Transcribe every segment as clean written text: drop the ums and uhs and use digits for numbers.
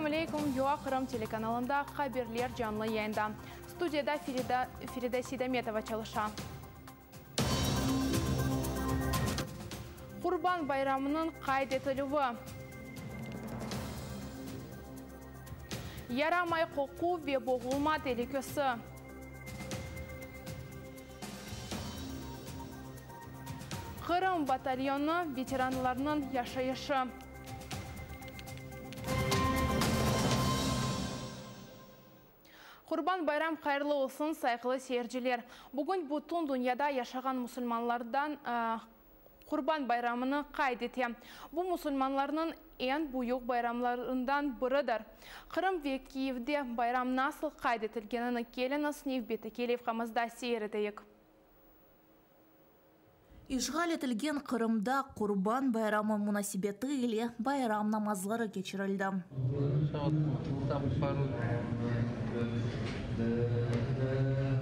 алейкум, Юа Қырым телеканалында қаберлер жанлы yayında. Студияда Фирида Сидеметова çalışа. Құрбан байрамының қайдетілуі. Ярамай қоқу ве боғылма телекөсі. Қырым батальоны ветеранларының яшайышы. Құрбан байрам қайырлы olsun сайқылы сейіржілер. Бүгін бұтын дүнияда яшаған мұсылманлардан Құрбан байрамыны қайдете. Бұл мұсылманларының ең бұйық байрамларından бірідір. Қырым ве Киевде байрам насыл қайдетілгенін келіні снев беті келев қамызда сейірдейік. Ишғал етілген Қырымда Құрбан байрамы мұнасибеті еле байрам намазлары кечірілді.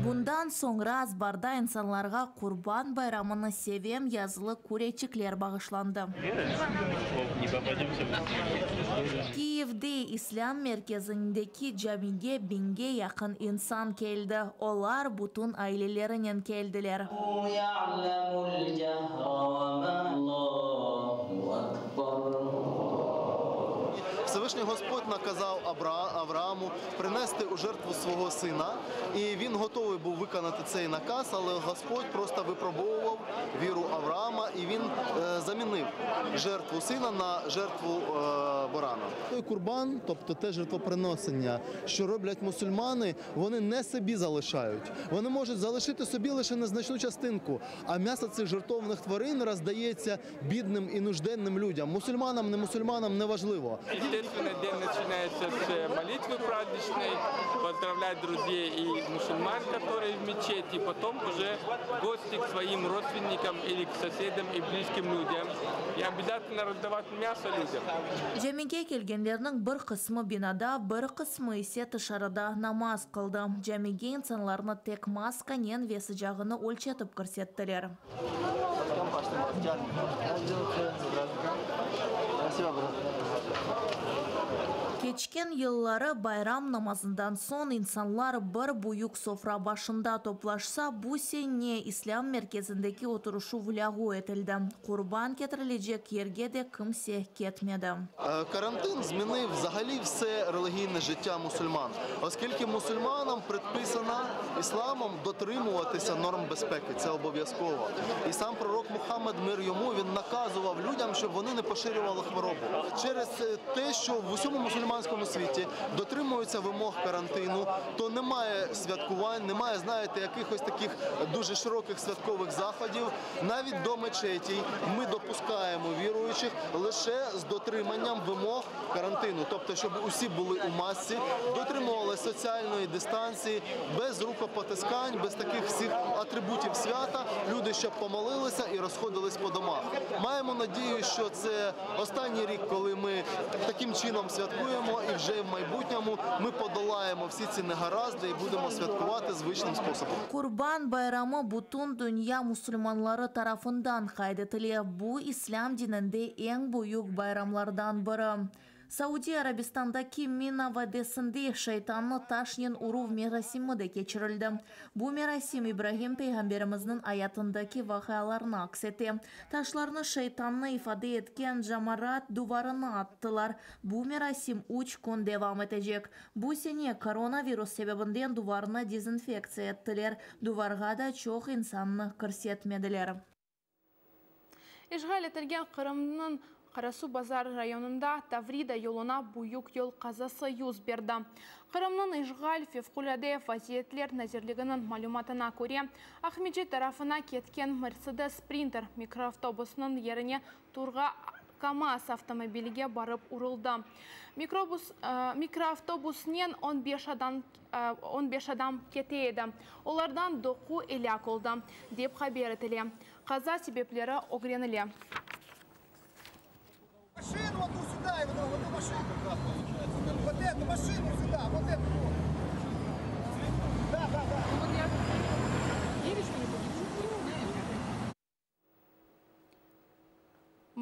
Bundan sonra azbarda insanlarga Kurban bayramını sevem yazılı kureçikler bağışlandı. Kiev'de İslam merkezindeki camide 1000'e yakın insan geldi. Onlar bütün ailelerinin geldiler. Всевишній Господь наказав Аврааму принести у жертву свого сина, і він готовий був виконати цей наказ, але Господь просто випробовував віру Авраама, і він замінив жертву сина на жертву барана. Той курбан, тобто те жертвоприносення, що роблять мусульмани, вони не собі залишають. Вони можуть залишити собі лише незначну частинку, а м'ясо цих жертовних тварин роздається бідним і нужденним людям. Мусульманам, не мусульманам, неважливо. Естественно, день начинается с молитвы праздничной, поздравлять друзей и мусульман, которые в мечети, потом уже гости к своим родственникам или к соседям и близким людям. И обязательно раздавать мясо людям. Жамиге келгендердің бір қысмы бинада, бір қысмы есе тышарыда намаз қылды. Жамиге инсанларны тек масканен весі жағыны өлчетіп көрсеттілер. Keçken yılları bayram namazından son insanlar bir büyük sofra başında toplaşsa bu sene İslam merkezindeki oturuşu vulagu etildi. Kurban getirilecek yerge de kimse ketmedi. Карантин змінив взагалі все релігійне життя мусульман, оскільки мусульманам предписано ісламом дотримуватися норм безпеки, це обов'язково. І сам пророк Мухаммед, мир йому, він наказував людям, щоб вони не поширювали хворобу. Через те, що в усьому мусульманському світі дотримуються вимог карантину, то немає святкувань, немає, знаєте, якихось таких дуже широких святкових заходів. Навіть до мечетій ми допускаємо віруючих лише з дотриманням вимог карантину. Тобто, щоб усі були у масці, дотримували соціальної дистанції, без рукопотискань, без таких всіх атрибутів свята. Люди, щоб помолилися і розходились по домах. Маємо надію, що це останній рік, коли ми таким чином святкуємо, і вже в майбутньому ми подолаємо всі ці негаразди і будемо святкувати звичним способом. Kurban bayramı bütün dünya Müslümanları tarafından kaydedilir. Bu İslam dininde en büyük bayramlardan biri. Saudi Arabistan'daki Mina Vadisi'nde şeytanlı taşın uruv merasimi de geçirildi. Bu merasim İbrahim Peygamberimizin hayatındaki vakalarını aksetti. Taşlarını şeytanlı ifade etken camarat duvarına attılar. Bu merasim 3 gün devam edecek. Bu sene koronavirüs sebebinden duvarını dezenfeksiya ettiler. Duvarga da çok insanını kırsetmediler. İşgal etilgen Kırım'ın Karasu Bazar rayonunda Tavrida yoluna büyük yol kazası yüz verdi. Kırım'ın işgal fevkulade vaziyetler nazirliginin malumatına göre Ahmedci tarafına ketken Mercedes Sprinter mikroavtobusunun yerine Turga Kamaz avtomobiliga barıp uruldu. Mikroavtobusnen 15 adam keteydi. Onlardan 9 elak oldu, dep haber etili. Kaza sebepleri öğrenili. Машину вот сюда, и вот эту машину как раз получается. Вот эту машину сюда, вот эту вот. Да. Вот я. Видишь, что не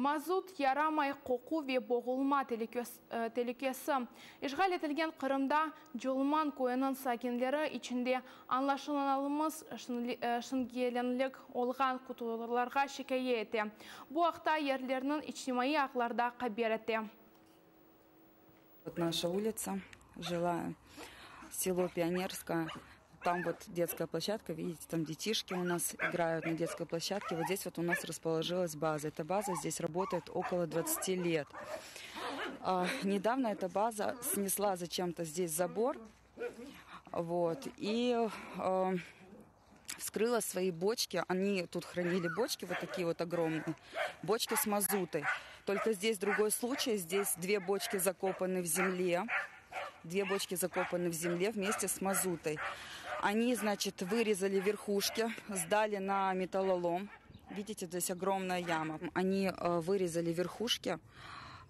Мазут ярамай қоқу ве боғылма телекесі. Ишғал етілген Қырымда Жолман койының сакинлері içінде анлашыланалымыз шынгеленлік олған құтыларларға шекайе еті. Бұл ақта ерлерінің ичтимаи ақларда қабер еті. Вот наша улица, жила село Пионерское. Там вот детская площадка, видите, там детишки у нас играют на детской площадке. Вот здесь вот у нас расположилась база. Эта база здесь работает около 20 лет. Недавно эта база снесла зачем-то здесь забор. Вот, и вскрыла свои бочки. Они тут хранили бочки, вот такие вот огромные. Бочки с мазутой. Только здесь другой случай. Здесь 2 бочки закопаны в земле. 2 бочки закопаны в земле вместе с мазутой. Они, значит, вырезали верхушки, сдали на металлолом. Видите, здесь огромная яма. Они вырезали верхушки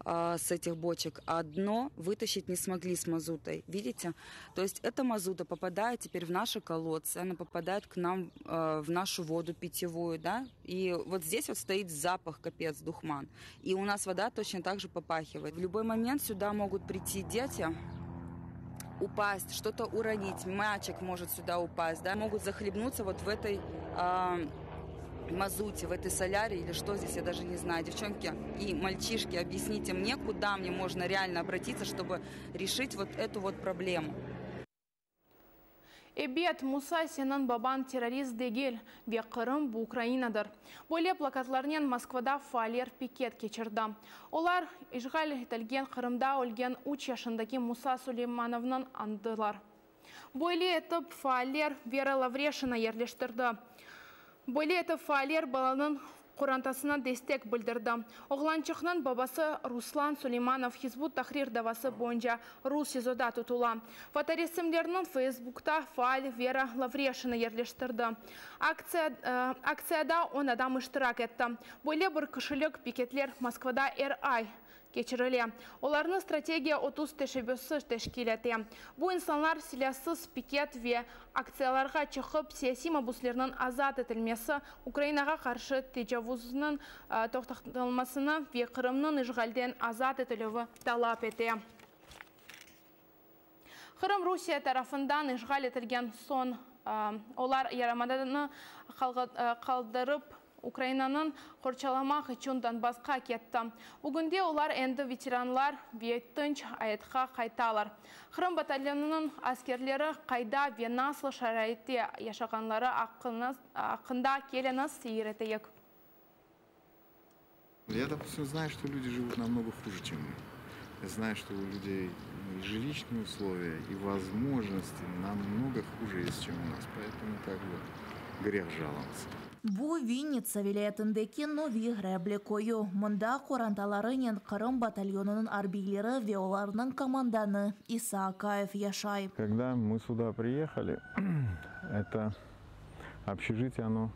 с этих бочек, а дно вытащить не смогли с мазутой. Видите? То есть эта мазута попадает теперь в наши колодцы, она попадает к нам в нашу воду питьевую, да? И вот здесь вот стоит запах, капец, духман. И у нас вода точно так же попахивает. В любой момент сюда могут прийти дети, упасть, что-то уронить, мячик может сюда упасть, да, могут захлебнуться вот в этой мазуте, в этой соляре или что здесь, я даже не знаю. Девчонки и мальчишки, объясните мне, куда мне можно реально обратиться, чтобы решить вот эту вот проблему. Эбет Муса сенен бабан террорист дегел, ве Қырым бу Украинадыр. Более плакатларнен Москвада фаалер пикет кечірді. Олар ишғал етілген Қырымда өлген 3 yaşındaki Муса Сулеймановнан андылар. Более етіп фаалер Вера Лаврешина ерлештірді. Более етіп фаалер баланын Құрантасына дестек білдірді. Оғланчықның бабасы Руслан Сулейманов Хизбут Тахрир давасы бойынша Рус СИЗОда тұтыла. Фоторесімдерінің Фейсбукта фаал Вера Лаврешина ерлештірді. Акцияда 10 адам іштірак етті. Бойле бір кішілік пикетлер Москвада РАЙ кечірілі. Оларының стратегия 30 тәшебесі тәшкил еті. Бұл инсанлар силясыз пикет ве акцияларға чықып, сияси мабуслерінің азат етілмесі, Украинаға қаршы тежавузының тоқтатылмасыны ве Қырымның ишғалден азат етілуі талап еті. Қырым Русия тарафындан ишғал етілген сон, олар ярамаданы қалдырып, Украинаның қорчаламақ үшін Донбасқа кетті. Бүгінде олар енді ветеранлар веттінч аятқа қайталар. Қырым батальонының аскерлері қайда ве наслы шарайты яшағанлары ақында келініс сейретейік. Я, допустим, знаю, что люди живут намного хуже, чем мы. Я знаю, что у людей и жилищные условия, и возможности намного хуже есть, чем у нас. Поэтому как бы грех жаловаться. Бу Винница вилаятындагы Нови гребле кою. Мында Куранталарынен Қырым батальонының арбийлері ве оларының команданы Иса Акаев яшай. Когда мы сюда приехали, это общежитие, оно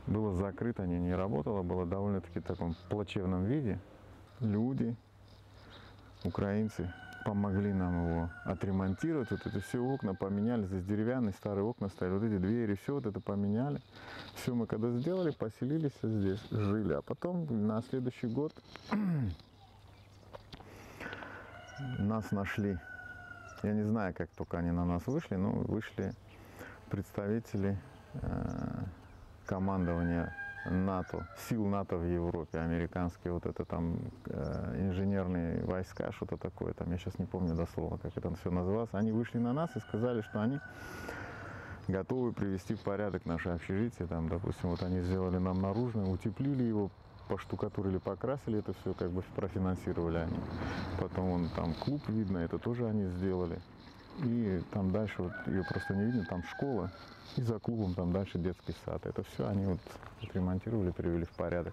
было закрыто, не работало, было довольно-таки в таком плачевном виде. Люди, украинцы, помогли нам его отремонтировать. Вот это все окна поменяли. Здесь деревянные старые окна стояли. Вот эти двери, все вот это поменяли. Все мы когда сделали, поселились здесь, жили. А потом на следующий год нас нашли. Я не знаю, как только они на нас вышли, но вышли представители командования НАТО, сил НАТО в Европе, американские вот это там инженерные войска, что-то такое, там я сейчас не помню дословно, как это все называлось. Они вышли на нас и сказали, что они готовы привести в порядок наше общежитие. Там, допустим, вот они сделали нам наружное, утеплили его, поштукатурили, покрасили, это все как бы профинансировали они. Потом вон там клуб видно, это тоже они сделали. И там дальше, вот ее просто не видно, там школа. И за клубом там дальше детский сад. Это все они вот отремонтировали, привели в порядок.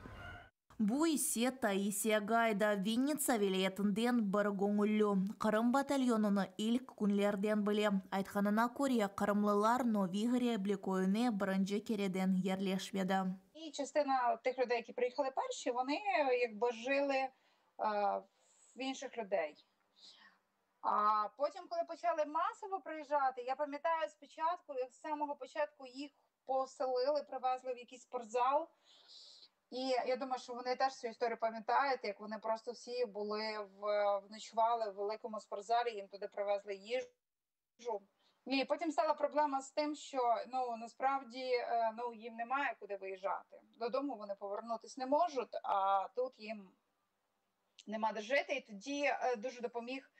Бу исе Таисия Гайда Винница вилаятынден бір көңілі. Қырым батальоныны илк күнлерден біле. Айтқанына көре қырымлылар Нови гребле койыне бірінші кереден ерлешмеді. І частина тих людей, які приїхали перші, вони якби жили в інших людей. А потім, коли почали масово приїжджати, я пам'ятаю спочатку, як з самого початку їх поселили, привезли в якийсь спортзал. І я думаю, що вони теж цю історію пам'ятають, як вони просто всі ночували в великому спортзалі, їм туди привезли їжу. І потім стала проблема з тим, що насправді їм немає куди виїжджати. Додому вони повернутися не можуть, а тут їм нема де жити. І тоді дуже допоміг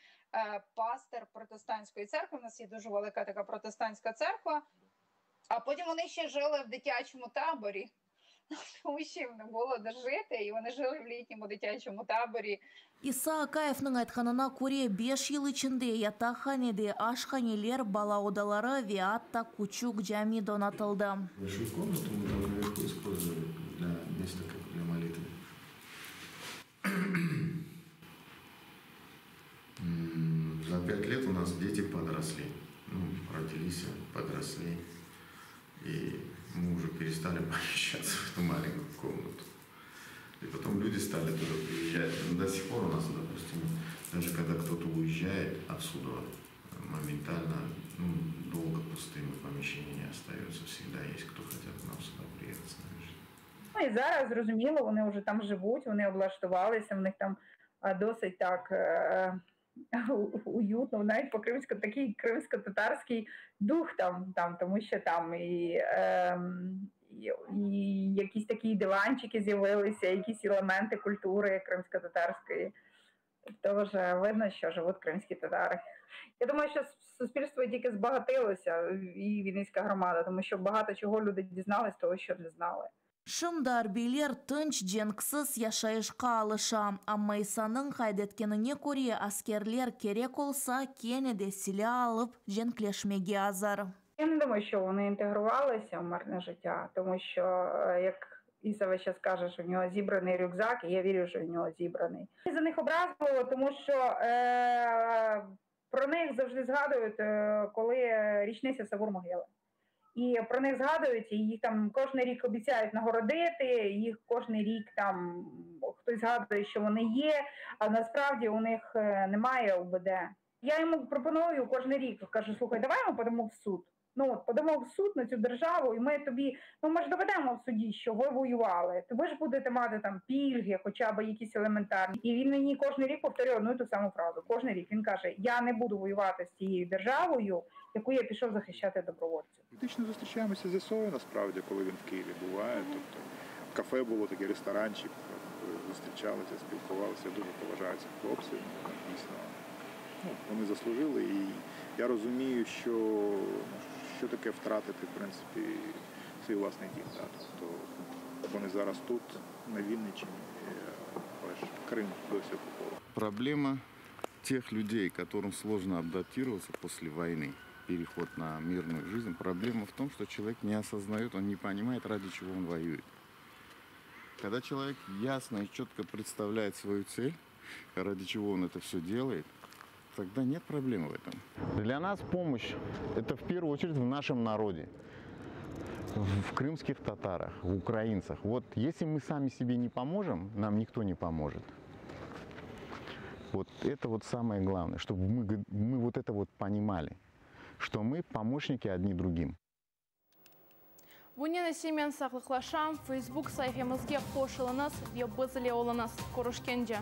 пастир протестантської церкви. У нас є дуже велика така протестантська церква. А потім вони ще жили в дитячому таборі. Тому що їм не було де жити, і вони жили в літньому дитячому таборі. Иса Акаевның айтқанына көре 5 ел içinde ятақханеде ашханелер, бала одалары, виатта, кучук, жами донатылды. Большую комнату мы там наверху использовали для места как для молитвы. За 5 лет у нас дети подросли. Родились, подросли. И мы уже перестали помещаться в эту маленькую комнату. И потом люди стали туда приезжать. До сих пор у нас, допустим, даже когда кто-то уезжает отсюда, моментально, долго пустыми помещения не остается. Всегда есть кто хотят к нам сюда приехать. І зараз, зрозуміло, вони вже там живуть, вони облаштувалися, в них там досить так уютно, навіть по-кримську такий кримсько-татарський дух там, тому що там і якісь такі диванчики з'явилися, якісь елементи культури кримсько-татарської. Тобто вже видно, що живуть кримські татари. Я думаю, що суспільство тільки збагатилося, і Вінницька громада, тому що багато чого люди дізнались того, що не знали. Шымдар билер тынч женксыз яшайышқа алыша. Амма Исаның хайдеткеніне көре аскерлер керек олса кенеде сіле алып женклешмеге азар. Я не думаю, що вони інтегрувалися в мирне життя, тому що, як Іса весь час каже, що в нього зібраний рюкзак, і я вірю, що в нього зібраний. За них образливо, тому що про них завжди згадують, коли річниця Савур-могили. І про них згадують, і їх там кожен рік обіцяють нагородити, їх кожен рік там хтось згадує, що вони є, а насправді у них немає УБД. Я йому пропоную кожен рік, кажу, слухай, давай ми подамо в суд. Подамо в суд на цю державу, і ми тобі, ми ж доведемо в суді, що ви воювали. То ви ж будете мати там пільги, хоча б якісь елементарні. І він мені кожен рік повторює одну і ту саму фразу. Кожен рік він каже, я не буду воювати з цією державою, яку я пішов захищати добровольців. Фактично зустрічаємося з ЗСО, насправді, коли він в Києві буває. Тобто в кафе було такий ресторанчик, зустрічалися, спілкувалися, дуже поважаю цих хлопців. Дійсно, вони заслужили, і я розумію, що таке втратити, в принципі, свій власний дім. Да? Тобто вони зараз тут, на Вінниччині, але ж Крим досі окупований. Проблема тех людей, которым сложно адаптироваться после войны, переход на мирную жизнь, проблема в том, что человек не осознает, он не понимает, ради чего он воюет. Когда человек ясно и четко представляет свою цель, ради чего он это все делает, тогда нет проблем в этом. Для нас помощь – это в первую очередь в нашем народе, в крымских татарах, в украинцах. Вот если мы сами себе не поможем, нам никто не поможет. Вот это вот самое главное, чтобы мы вот это вот понимали, что мы помощники одни другим. Вунена Семен сақлықлашам, Facebook сайфемізге қошылыныз, веб-бізіле олыныз. Көрішкенде.